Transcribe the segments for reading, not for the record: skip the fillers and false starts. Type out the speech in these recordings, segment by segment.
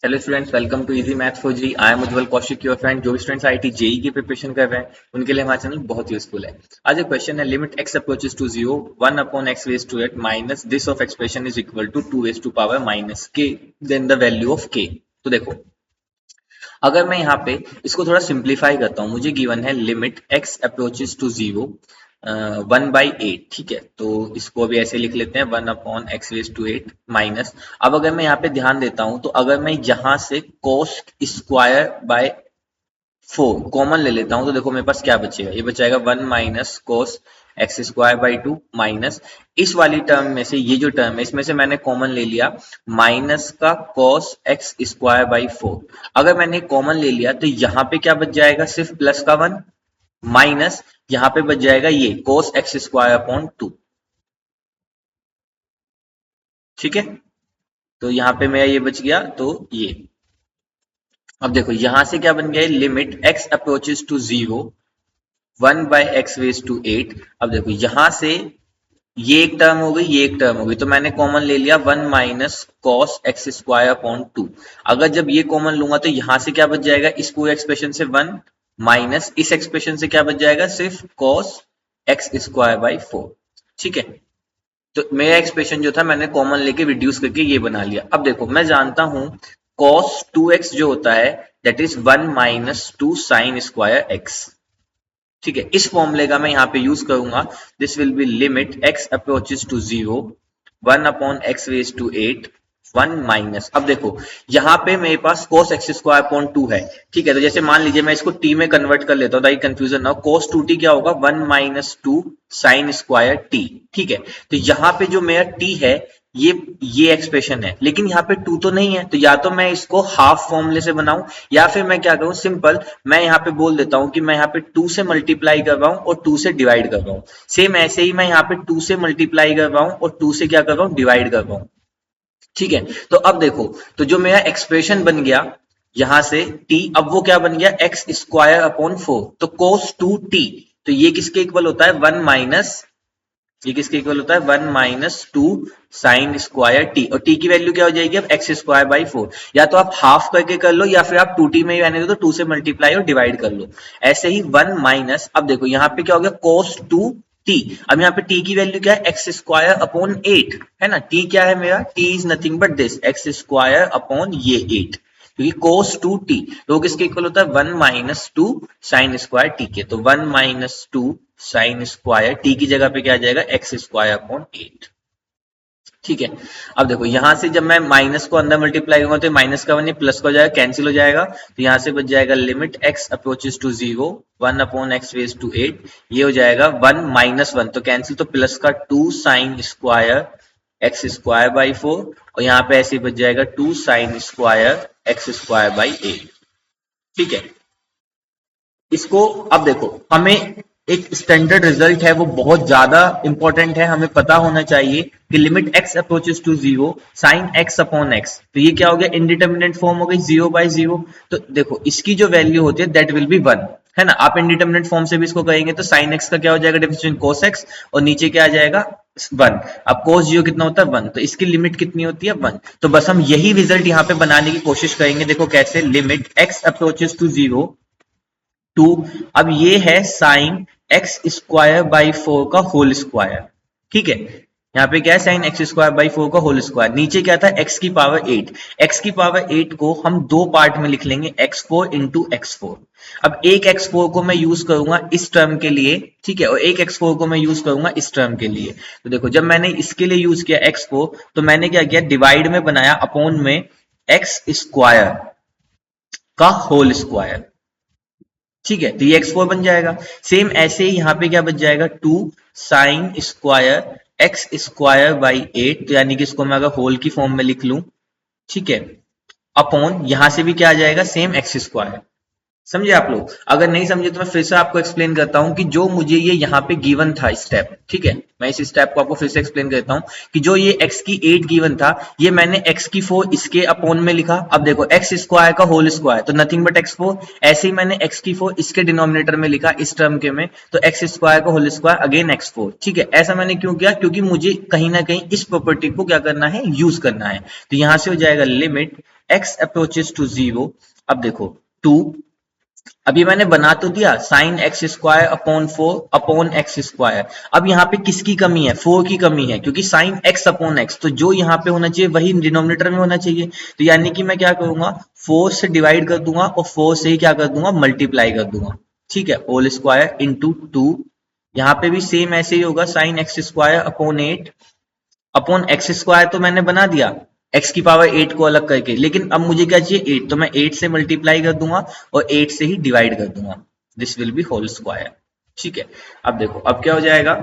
Hello students, welcome to easy maths for JEE. I am Ujjwal Kaushik, your friend. जो भी students IIT JEE की preparation कर रहे हैं उनके लिए हमारा चैनल बहुत यूजफुल है। आज एक क्वेश्चन है, limit x approaches to zero, 1/x⁻² minus this of expression is equal to 2⁻⁻k, then the value of k। तो देखो, अगर मैं यहाँ पे इसको थोड़ा सिंप्लीफाई करता हूँ, मुझे गिवन है limit x approaches to zero 1/8। ठीक है, तो इसको भी ऐसे लिख लेते हैं, 1/x⁸ माइनस। अब अगर मैं यहाँ पे ध्यान देता हूँ, तो अगर मैं यहाँ से cos स्क्वायर बाय 4 कॉमन ले लेता हूँ, तो देखो मेरे पास क्या बचेगा। ये बचाएगा 1 minus cos x² by 2 minus इस वाली टर्म में से, ये जो टर्म है इसमें से मैंने कॉमन ले लिया माइनस का cos x²/4। अगर मैंने कॉमन ले लिया तो यहाँ पे क्या बच जाएगा, सिर्फ प्लस का 1 माइनस यहाँ पे बच जाएगा ये cos x²/2। ठीक है, तो यहाँ पे मेरा ये बच गया। तो ये अब देखो यहाँ से क्या बन गया, limit x approaches to zero 1/x⁸। अब देखो यहाँ से ये एक टर्म हो गई, ये एक टर्म हो गई, तो मैंने कॉमन ले लिया 1 माइनस कॉस x²/2। अगर जब ये कॉमन लूंगा तो यहाँ से क्या बच जाएगा, इस पूरे एक्सप्रेशन से 1 माइनस इस एक्सप्रेशन से क्या बच जाएगा, सिर्फ कॉस x²/4। ठीक है, तो मेरा एक्सप्रेशन जो था मैंने कॉमन लेके रिड्यूस करके ये बना लिया। अब देखो मैं जानता हूं cos 2x जो होता है that is 1 minus 2 sine square x। ठीक है, इस फॉर्मूले का मैं यहाँ पे यूज करूंगा। This will be limit x approaches to zero 1/x⁸ 1 minus. अब देखो यहाँ पे मेरे पास cos x²/2 है। ठीक है, तो जैसे मान लीजिए मैं इसको t में कन्वर्ट कर लेता हूँ ताकि कंफ्यूजन ना हो। cos 2t क्या होगा, 1 माइनस 2 साइन स्क्वायर t। ठीक है, तो यहाँ पे जो मेरा t है ये एक्सप्रेशन है, लेकिन यहाँ पे 2 तो नहीं है, तो या तो मैं इसको हाफ फॉर्मूले से बनाऊं या फिर मैं क्या करूं, सिंपल मैं यहाँ पे बोल देता हूं कि मैं यहाँ पे 2 से मल्टीप्लाई कर रहा हूं और 2 से डिवाइड कर रहा हूं। सेम ऐसे ही मैं यहाँ पे 2 से मल्टीप्लाई कर रहा हूं और 2 से क्या कर रहा हूं, डिवाइड कर रहा हूं। ठीक है, तो अब देखो, तो जो मेरा एक्सप्रेशन बन गया यहां से t, अब वो क्या बन गया, x²/4। तो cos 2t, तो ये किसके इक्वल होता है, 1 माइनस, ये किसके इक्वल होता है, 1 माइनस 2 साइन स्क्वायर टी। और टी की वैल्यू क्या हो जाएगी अब, x²/4। या तो आप हाफ करके कर लो या फिर आप 2t में ही रहने दो, तो 2 से मल्टीप्लाई और डिवाइड कर लो। ऐसे ही 1 माइनस, अब देखो यहाँ पे क्या हो गया, cos 2t। अब यहाँ पे t की वैल्यू क्या है, x²/8 है ना। t क्या है मेरा, t is nothing but this x²/ये 8, क्योंकि cos 2t तो किसके इक्वल होता है, 1 माइनस 2 साइन स्क्वायर टी के। तो 1 माइनस 2 साइन स्क्वायर टी की जगह पे क्या आ जाएगा, x²/8। ठीक है, अब देखो यहाँ से जब मैं माइनस को अंदर मल्टीप्लाई करूंगा तो माइनस का 1 ये प्लस का हो जाएगा, कैंसिल हो जाएगा। तो यहाँ से बच जाएगा limit x approaches to zero 1/x⁸। ये हो जाएगा 1 माइनस 1 तो कैंसिल, तो प्लस का 2 साइन स्क्वायर x²/4 और यहाँ पे ऐसे बच जाएगा 2 साइन स्क्वायर x²/8। ठीक है, इसको अब देखो, हमें एक स्टैंडर्ड रिजल्ट है वो बहुत ज्यादा इंपॉर्टेंट है, हमें पता होना चाहिए कि limit x approaches to zero sine x/x। तो ये क्या हो गया, इंडिटरमिनेट फॉर्म हो गई 0/0। तो देखो इसकी जो वैल्यू होती है दैट विल बी 1, है ना। आप इंडिटरमिनेट फॉर्म से भी इसको कहेंगे तो साइन x का क्या हो जाएगा, डिफरेंशिएशन cos x, और नीचे क्या आ जाएगा 1। अब cos 0 कितना होता है 1, तो इसकी लिमिट कितनी होती है 1। तो बस हम यही रिजल्ट यहाँ पे बनाने की कोशिश करेंगे। देखो कैसे, limit x approaches to zero 2, अब ये है साइन x²/4 का होल स्क्वायर। ठीक है, यहाँ पे क्या है, साइन x²/4 का होल स्क्वायर, नीचे क्या था, x की पावर 8। x की पावर 8 को हम दो पार्ट में लिख लेंगे, x4 इंटू x4। अब एक x4 को मैं यूज करूंगा इस टर्म के लिए, ठीक है, और एक x4 को मैं यूज करूंगा इस टर्म के लिए। तो देखो जब मैंने इसके लिए यूज किया x4, तो मैंने क्या किया, डिवाइड में बनाया अपॉन में x² का होल स्क्वायर। ठीक है, तो ये x4 बन जाएगा। सेम ऐसे ही यहाँ पे क्या बच जाएगा, 2 साइन स्क्वायर x²/8, तो यानी कि इसको मैं अगर होल की फॉर्म में लिख लूं, ठीक है, अपॉन यहां से भी क्या आ जाएगा, सेम x²। समझे आप लोग? अगर नहीं समझे तो मैं फिर से आपको एक्सप्लेन करता हूं कि जो मुझे ये यहाँ पे गिवन था स्टेप, ठीक है, मैं इस स्टेप को आपको फिर से एक्सप्लेन करता हूं कि जो ये x की 8 गिवन था, ये मैंने x की 4 इसके अपॉन में लिखा। अब देखो x स्क्वायर का होल स्क्वायर तो नथिंग बट x4, ऐसे ही मैंने x की 4 इसके डिनोमिनेटर में लिखा इस टर्म के में, तो x स्क्वायर का होल स्क्वायर अगेन x4, ठीक है। ऐसा मैंने क्यों किया? क्योंकि मुझे कहीं ना कहीं इस प्रॉपर्टी को क्या करना है, यूज करना है। तो यहां से हो जाएगा लिमिट x अप्रोचेस टू 0। अब देखो 2, अभी मैंने बना तो दिया sine x square upon 4 upon x square. अब यहाँ पे किसकी कमी है? 4 की कमी है, क्योंकि साइन एक्स अपॉन एक्स, तो जो यहाँ पे होना चाहिए वही डिनोमिनेटर में होना चाहिए। तो यानी कि मैं क्या करूंगा, 4 से डिवाइड कर दूंगा और 4 से ही क्या कर दूंगा, मल्टीप्लाई कर दूंगा, ठीक है। होल स्क्वायर इंटू 2, यहाँ पे भी सेम ऐसे ही होगा, sine x square upon 8 upon x square तो मैंने बना दिया x की पावर 8 को अलग करके, लेकिन अब मुझे क्या चाहिए 8, तो मैं 8 से मल्टीप्लाई कर दूंगा और 8 से ही डिवाइड कर दूंगा, this will be whole square, ठीक है। अब देखो अब क्या हो जाएगा,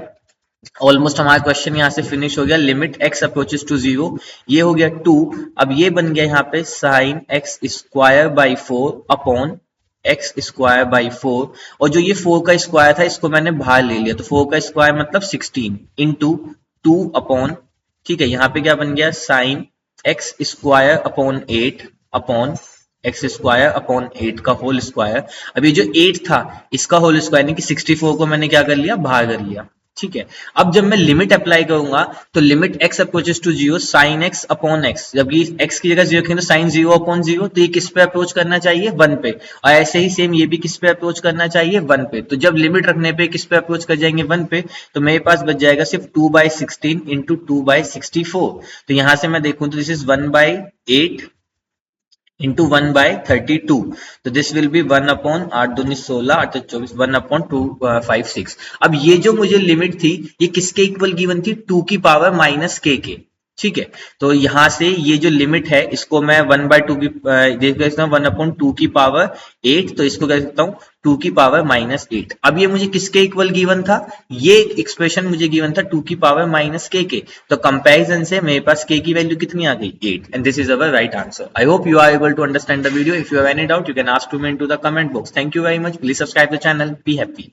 ऑलमोस्ट हमारा क्वेश्चन यहाँ से फिनिश हो गया। लिमिट x अप्रोचेस टू 0, ये हो गया 2। अब ये बन गया यहाँ पे sine x square by 4 upon x square by 4, और जो ये 4 का स्क्वायर था इसको मैंने बाहर ले लिया, तो 4 का स्क्वायर मतलब 16 इंटू 2 अपॉन, ठीक है, यहाँ पे क्या बन गया, sine x square upon 8 upon x square upon 8 का होल स्क्वायर। अब ये जो 8 था इसका होल स्क्वायर, यानी कि 64 को मैंने क्या कर लिया, बाहर कर लिया, ठीक है। अब जब मैं लिमिट अप्लाई करूंगा तो limit x approaches to 0 sine x upon x, जबकि x की जगह 0 रखेंगे तो साइन 0 अपॉन 0, तो ये किस पे अप्रोच करना चाहिए, 1 पे, और ऐसे ही सेम ये भी किस पे अप्रोच करना चाहिए, 1 पे। तो जब लिमिट रखने पे किस पे अप्रोच कर जाएंगे, 1 पे, तो मेरे पास बच जाएगा सिर्फ 2/16 इंटू 2/64। तो यहां से मैं देखूं तो दिस इज 1/8 इंटू 1/32, तो दिस विल बी 1 अपॉन 8 दूनी 16 8 24 1 अपॉन 256। अब ये जो मुझे लिमिट थी ये किसके इक्वल गिवन थी, 2 की पावर माइनस के, ठीक है। तो यहां से ये जो लिमिट है इसको मैं 1/2 की देख सकता हूँ, 1/2 की पावर 8, तो इसको कह सकता हूँ 2 की पावर माइनस 8। अब ये मुझे किसके इक्वल गिवन था, ये एक्सप्रेशन मुझे गिवन था 2 की पावर माइनस के। तो कंपैरिजन से मेरे पास के की वैल्यू कितनी आ गई, 8, and this is our right answer. I hope you are able to understand the video. If you have any doubt you can ask to me into the comment box. Thank you very much, please subscribe the channel, be happy.